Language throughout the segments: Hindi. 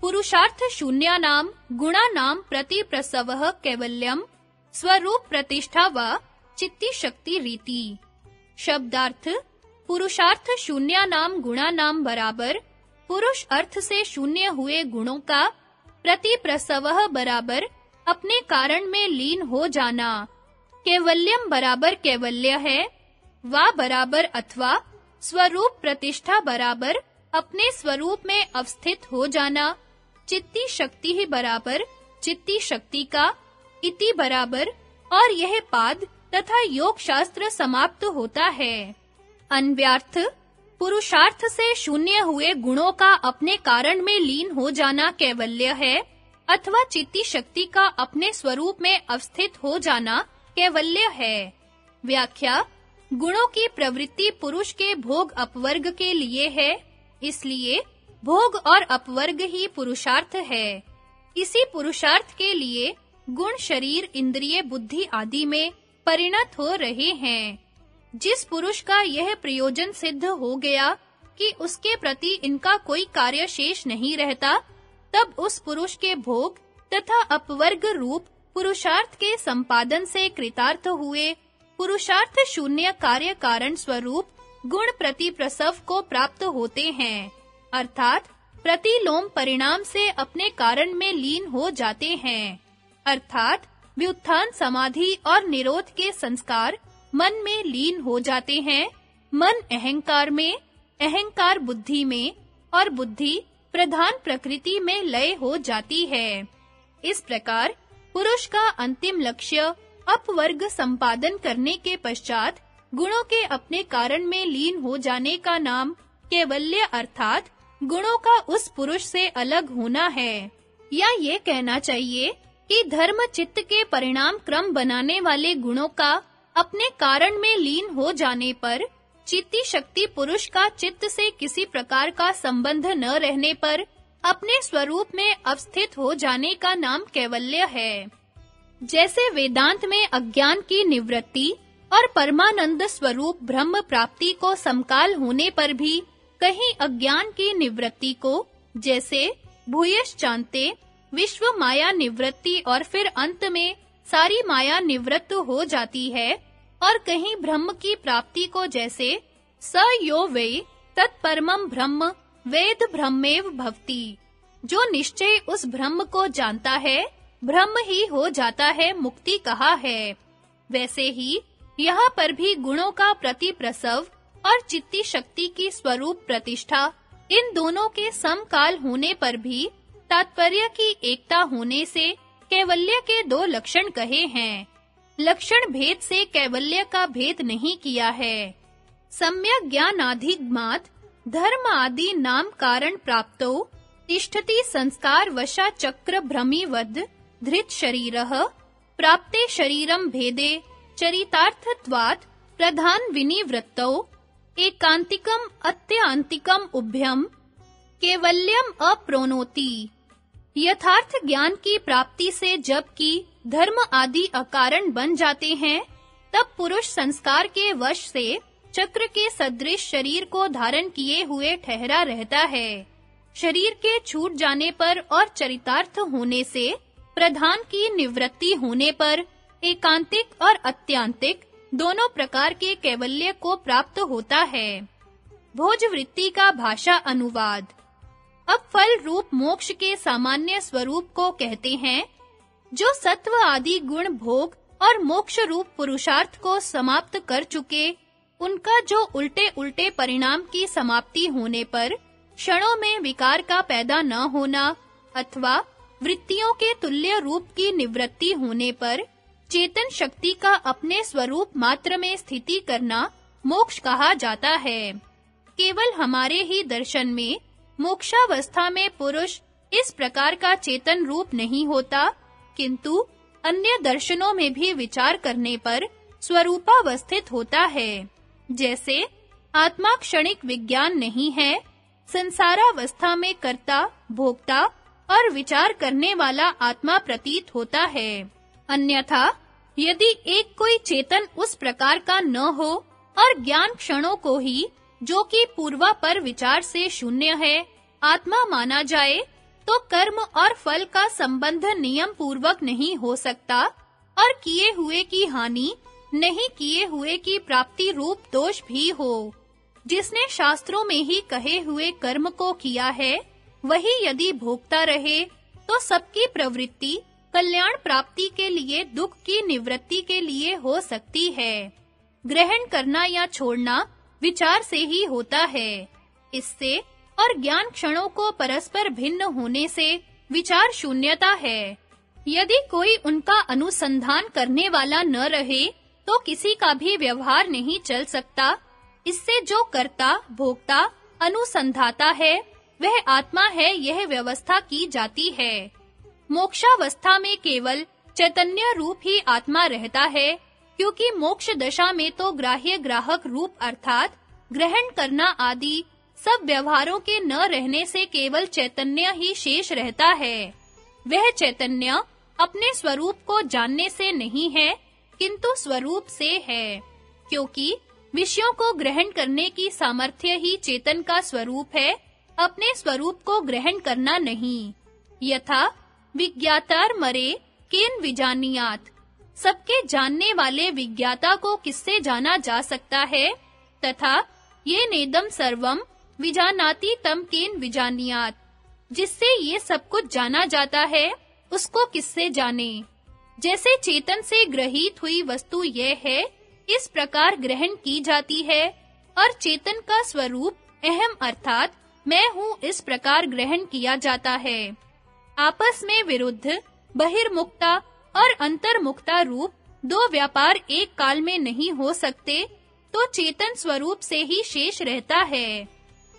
पुरुषार्थ शून्यानां गुणानां प्रतिप्रसवः कैवल्यम स्वरूप प्रतिष्ठा वा चित्ती शक्ति रीति। शब्दार्थ पुरुषार्थ शून्यानां गुणानां बराबर पुरुष अर्थ से शून्य हुए गुणों का प्रतिप्रसवः बराबर अपने कारण में लीन हो जाना। कैवल्यम बराबर कैवल्य है, वा बराबर अथवा स्वरूप प्रतिष्ठा बराबर अपने स्वरूप में अवस्थित हो जाना। चित्ती शक्ति ही बराबर चित्ती शक्ति का, इति बराबर, और यह पाद तथा योग शास्त्र समाप्त होता है। अन्व्यार्थ पुरुषार्थ से शून्य हुए गुणों का अपने कारण में लीन हो जाना कैवल्य है, अथवा चित्ती शक्ति का अपने स्वरूप में अवस्थित हो जाना कैवल्य है। व्याख्या गुणों की प्रवृत्ति पुरुष के भोग अपवर्ग के लिए है, इसलिए भोग और अपवर्ग ही पुरुषार्थ है। इसी पुरुषार्थ के लिए गुण शरीर इंद्रिय बुद्धि आदि में परिणत हो रहे हैं। जिस पुरुष का यह प्रयोजन सिद्ध हो गया कि उसके प्रति इनका कोई कार्य शेष नहीं रहता, तब उस पुरुष के भोग तथा अपवर्ग रूप पुरुषार्थ के संपादन से कृतार्थ हुए पुरुषार्थ शून्य कार्य कारण स्वरूप गुण प्रतिप्रसव को प्राप्त होते हैं, अर्थात प्रतिलोम परिणाम से अपने कारण में लीन हो जाते हैं। अर्थात व्युत्थान समाधि और निरोध के संस्कार मन में लीन हो जाते हैं। मन अहंकार में, अहंकार बुद्धि में और बुद्धि प्रधान प्रकृति में लय हो जाती है। इस प्रकार पुरुष का अंतिम लक्ष्य अपवर्ग संपादन करने के पश्चात गुणों के अपने कारण में लीन हो जाने का नाम कैवल्य अर्थात गुणों का उस पुरुष से अलग होना है। या ये कहना चाहिए कि धर्म चित्त के परिणाम क्रम बनाने वाले गुणों का अपने कारण में लीन हो जाने पर चित्ती शक्ति पुरुष का चित्त से किसी प्रकार का संबंध न रहने पर अपने स्वरूप में अवस्थित हो जाने का नाम कैवल्य है। जैसे वेदांत में अज्ञान की निवृत्ति और परमानंद स्वरूप ब्रह्म प्राप्ति को समकाल होने पर भी कहीं अज्ञान की निवृत्ति को, जैसे भूयश्चान्ते विश्व माया निवृत्ति और फिर अंत में सारी माया निवृत्त हो जाती है, और कहीं ब्रह्म की प्राप्ति को, जैसे स यो वै तत्परमं ब्रह्म वेद ब्रह्मेव भवति, जो निश्चय उस ब्रह्म को जानता है ब्रह्म ही हो जाता है, मुक्ति कहा है। वैसे ही यहाँ पर भी गुणों का प्रतिप्रसव और चित्ती शक्ति की स्वरूप प्रतिष्ठा इन दोनों के समकाल होने पर भी तात्पर्य की एकता होने से कैवल्य के दो लक्षण कहे हैं। लक्षण भेद से कैवल्य का भेद नहीं किया है। सम्यक ज्ञानाधिगमात् धर्म आदि नाम कारण प्राप्तो तिष्ठति संस्कार वशा चक्र भ्रमीवद् धृत शरीरः प्राप्ते शरीरम भेदे चरितार्थत्वात् प्रधान विनिवृत्तौ एकांतिकम अत्यांतिकम उभयम कैवल्यम अप्रोनोति। यथार्थ ज्ञान की प्राप्ति से जबकि धर्म आदि अकारण बन जाते हैं, तब पुरुष संस्कार के वश से चक्र के सदृश शरीर को धारण किए हुए ठहरा रहता है। शरीर के छूट जाने पर और चरितार्थ होने से, प्रधान की निवृत्ति होने पर एकांतिक और अत्यांतिक दोनों प्रकार के कैवल्य को प्राप्त होता है। भोज वृत्ति का भाषा अनुवाद। अब फल रूप मोक्ष के सामान्य स्वरूप को कहते हैं, जो सत्व आदि गुण भोग और मोक्ष रूप पुरुषार्थ को समाप्त कर चुके, उनका जो उल्टे-उल्टे परिणाम की समाप्ति होने पर क्षणों में विकार का पैदा न होना अथवा वृत्तियों के तुल्य रूप की निवृत्ति होने पर चेतन शक्ति का अपने स्वरूप मात्र में स्थिति करना मोक्ष कहा जाता है। केवल हमारे ही दर्शन में मोक्षावस्था में पुरुष इस प्रकार का चेतन रूप नहीं होता, किंतु अन्य दर्शनों में भी विचार करने पर स्वरूपावस्थित होता है। जैसे आत्मा क्षणिक विज्ञान नहीं है, संसारावस्था में कर्ता, भोक्ता और विचार करने वाला आत्मा प्रतीत होता है। अन्यथा यदि एक कोई चेतन उस प्रकार का न हो और ज्ञान क्षणों को ही, जो कि पूर्वापर विचार से शून्य है, आत्मा माना जाए, तो कर्म और फल का संबंध नियम पूर्वक नहीं हो सकता और किए हुए की हानि नहीं किए हुए की प्राप्ति रूप दोष भी हो। जिसने शास्त्रों में ही कहे हुए कर्म को किया है, वही यदि भोगता रहे तो सबकी प्रवृत्ति कल्याण प्राप्ति के लिए, दुख की निवृत्ति के लिए हो सकती है। ग्रहण करना या छोड़ना विचार से ही होता है। इससे और ज्ञान क्षणों को परस्पर भिन्न होने से विचार शून्यता है। यदि कोई उनका अनुसंधान करने वाला न रहे तो किसी का भी व्यवहार नहीं चल सकता। इससे जो कर्ता, भोक्ता, अनुसंधाता है, वह आत्मा है, यह व्यवस्था की जाती है। मोक्षावस्था में केवल चैतन्य रूप ही आत्मा रहता है, क्योंकि मोक्ष दशा में तो ग्राह्य ग्राहक रूप अर्थात ग्रहण करना आदि सब व्यवहारों के न रहने से केवल चैतन्य ही शेष रहता है। वह चैतन्य अपने स्वरूप को जानने से नहीं है, किंतु स्वरूप से है, क्योंकि विषयों को ग्रहण करने की सामर्थ्य ही चेतन का स्वरूप है, अपने स्वरूप को ग्रहण करना नहीं। यथा विज्ञातार मरे केन विजानीयात, सबके जानने वाले विज्ञाता को किससे जाना जा सकता है, तथा ये नेदम सर्वम विजानाति तम केन विजानीयात, जिससे ये सब कुछ जाना जाता है, उसको किससे जाने। जैसे चेतन से ग्रहित हुई वस्तु यह है, इस प्रकार ग्रहण की जाती है, और चेतन का स्वरूप अहम अर्थात मैं हूँ इस प्रकार ग्रहण किया जाता है। आपस में विरुद्ध बहिर्मुक्ता और अंतर्मुक्ता रूप दो व्यापार एक काल में नहीं हो सकते, तो चेतन स्वरूप से ही शेष रहता है।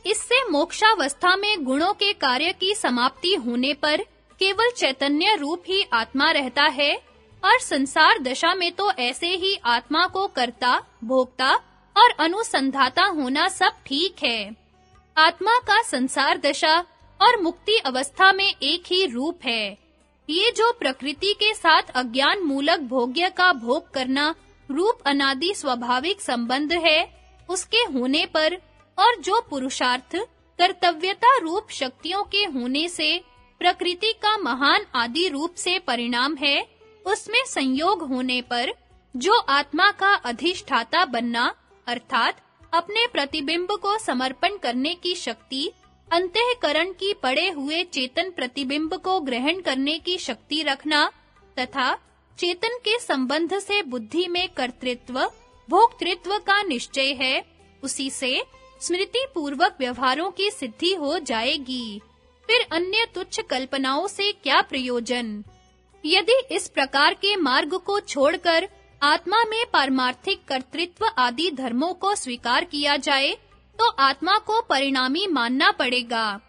इससे मोक्षावस्था में गुणों के कार्य की समाप्ति होने पर केवल चैतन्य रूप ही आत्मा रहता है, और संसार दशा में तो ऐसे ही आत्मा को कर्ता, भोक्ता और अनुसंधाता होना सब ठीक है। आत्मा का संसार दशा और मुक्ति अवस्था में एक ही रूप है। ये जो प्रकृति के साथ अज्ञान मूलक भोग्य का भोग करना रूप अनादि स्वाभाविक संबंध है, उसके होने पर, और जो पुरुषार्थ कर्तव्यता रूप शक्तियों के होने से प्रकृति का महान आदि रूप से परिणाम है, उसमें संयोग होने पर जो आत्मा का अधिष्ठाता बनना अर्थात अपने प्रतिबिंब को समर्पण करने की शक्ति, अंतःकरण की पड़े हुए चेतन प्रतिबिंब को ग्रहण करने की शक्ति रखना, तथा चेतन के संबंध से बुद्धि में कर्तृत्व, भोक्तृत्व का निश्चय है, उसी से स्मृति पूर्वक व्यवहारों की सिद्धि हो जाएगी। फिर अन्य तुच्छ कल्पनाओं से क्या प्रयोजन? यदि इस प्रकार के मार्ग को छोड़कर आत्मा में पारमार्थिक कर्तृत्व आदि धर्मों को स्वीकार किया जाए, तो आत्मा को परिणामी मानना पड़ेगा।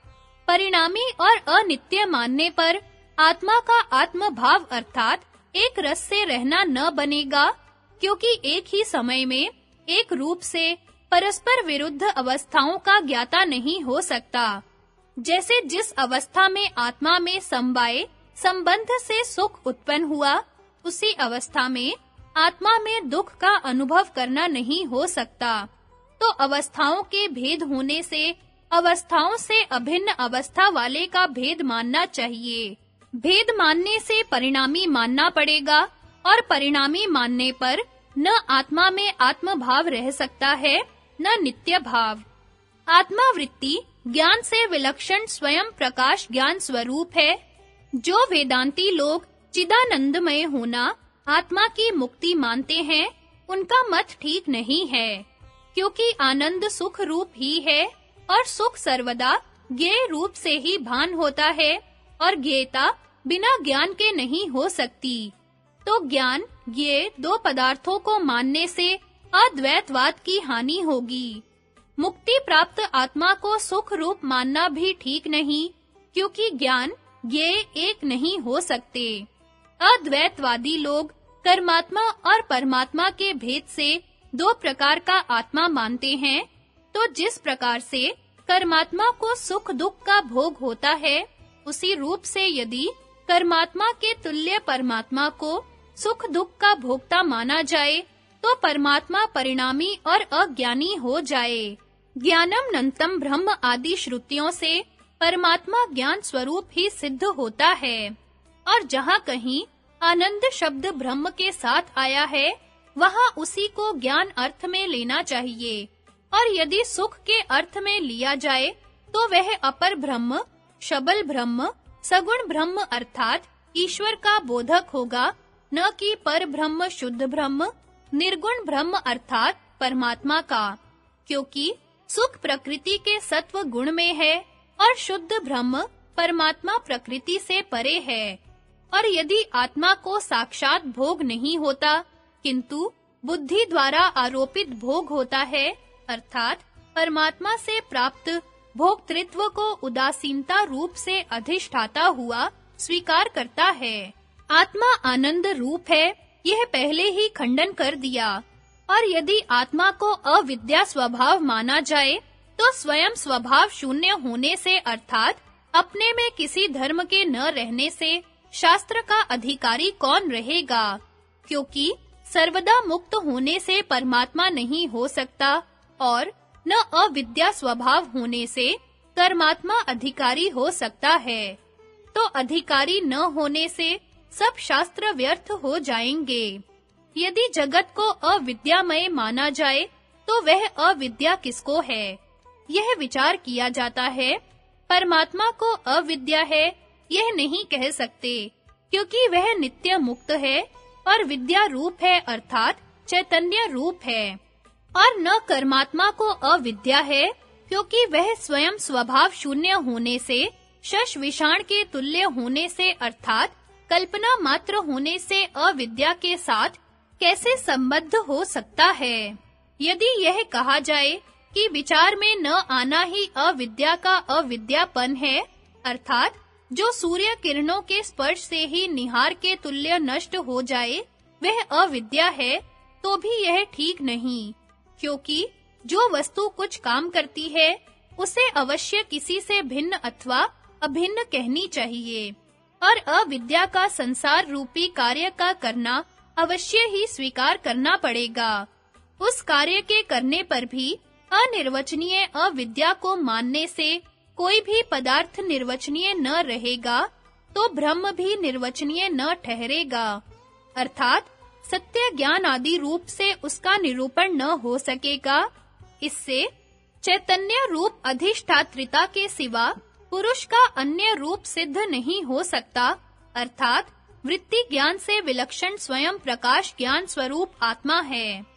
परिणामी और अनित्य मानने पर आत्मा का आत्मभाव अर्थात एक रस से रहना न बनेगा, क्योंकि एक ही समय में एक रूप से परस्पर विरुद्ध अवस्थाओं का ज्ञाता नहीं हो सकता। जैसे जिस अवस्था में आत्मा में समवाय संबंध से सुख उत्पन्न हुआ, उसी अवस्था में आत्मा में दुख का अनुभव करना नहीं हो सकता। तो अवस्थाओं के भेद होने से अवस्थाओं से अभिन्न अवस्था वाले का भेद मानना चाहिए। भेद मानने से परिणामी मानना पड़ेगा, और परिणामी मानने पर न आत्मा में आत्म भाव रह सकता है, न नित्य भाव। आत्मा वृत्ति ज्ञान से विलक्षण स्वयं प्रकाश ज्ञान स्वरूप है। जो वेदांती लोग चिदानंदमय होना आत्मा की मुक्ति मानते हैं, उनका मत ठीक नहीं है, क्योंकि आनंद सुख रूप ही है, और सुख सर्वदा ज्ञेय रूप से ही भान होता है, और ज्ञेयता बिना ज्ञान के नहीं हो सकती। तो ज्ञान, ज्ञेय दो पदार्थों को मानने से अद्वैतवाद की हानि होगी। मुक्ति प्राप्त आत्मा को सुख रूप मानना भी ठीक नहीं, क्योंकि ज्ञान, ज्ञेय एक नहीं हो सकते। अद्वैतवादी लोग कर्मात्मा और परमात्मा के भेद से दो प्रकार का आत्मा मानते हैं। तो जिस प्रकार से कर्मात्मा को सुख दुख का भोग होता है, उसी रूप से यदि कर्मात्मा के तुल्य परमात्मा को सुख दुख का भोक्ता माना जाए, तो परमात्मा परिणामी और अज्ञानी हो जाए। ज्ञानम नंतम ब्रह्म आदि श्रुतियों से परमात्मा ज्ञान स्वरूप ही सिद्ध होता है। और जहाँ कहीं आनंद शब्द ब्रह्म के साथ आया है, वहाँ उसी को ज्ञान अर्थ में लेना चाहिए। और यदि सुख के अर्थ में लिया जाए, तो वह अपर ब्रह्म, शबल ब्रह्म, सगुण ब्रह्म अर्थात ईश्वर का बोधक होगा, न कि पर ब्रह्म शुद्ध ब्रह्म, निर्गुण ब्रह्म अर्थात परमात्मा का। क्योंकि सुख प्रकृति के सत्व गुण में है और शुद्ध ब्रह्म परमात्मा प्रकृति से परे है। और यदि आत्मा को साक्षात भोग नहीं होता, किंतु बुद्धि द्वारा आरोपित भोग होता है, अर्थात परमात्मा से प्राप्त भोक्तृत्व को उदासीनता रूप से अधिष्ठाता हुआ स्वीकार करता है। आत्मा आनंद रूप है, यह पहले ही खंडन कर दिया। और यदि आत्मा को अविद्या स्वभाव माना जाए, तो स्वयं स्वभाव शून्य होने से अर्थात अपने में किसी धर्म के न रहने से शास्त्र का अधिकारी कौन रहेगा? क्योंकि सर्वदा मुक्त होने से परमात्मा नहीं हो सकता और न अविद्या स्वभाव होने से कर्मात्मा अधिकारी हो सकता है। तो अधिकारी न होने से सब शास्त्र व्यर्थ हो जाएंगे। यदि जगत को अविद्यामय माना जाए, तो वह अविद्या किसको है? यह विचार किया जाता है। परमात्मा को अविद्या है, यह नहीं कह सकते, क्योंकि वह नित्य मुक्त है और विद्या रूप है अर्थात चैतन्य रूप है। और न कर्मात्मा को अविद्या है, क्योंकि वह स्वयं स्वभाव शून्य होने से, शश विषाण के तुल्य होने से अर्थात कल्पना मात्र होने से अविद्या के साथ कैसे संबद्ध हो सकता है? यदि यह कहा जाए कि विचार में न आना ही अविद्या का अविद्यापन है, अर्थात जो सूर्य किरणों के स्पर्श से ही निहार के तुल्य नष्ट हो जाए, वह अविद्या है, तो भी यह ठीक नहीं, क्योंकि जो वस्तु कुछ काम करती है, उसे अवश्य किसी से भिन्न अथवा अभिन्न कहनी चाहिए। और अविद्या का संसार रूपी कार्य का करना अवश्य ही स्वीकार करना पड़ेगा। उस कार्य के करने पर भी अनिर्वचनीय अविद्या को मानने से कोई भी पदार्थ निर्वचनीय न रहेगा, तो ब्रह्म भी निर्वचनीय न ठहरेगा। अर्थात सत्य ज्ञान आदि रूप से उसका निरूपण न हो सकेगा। इससे चैतन्य रूप अधिष्ठात्रिता के सिवा पुरुष का अन्य रूप सिद्ध नहीं हो सकता, अर्थात वृत्ति ज्ञान से विलक्षण स्वयं प्रकाश ज्ञान स्वरूप आत्मा है।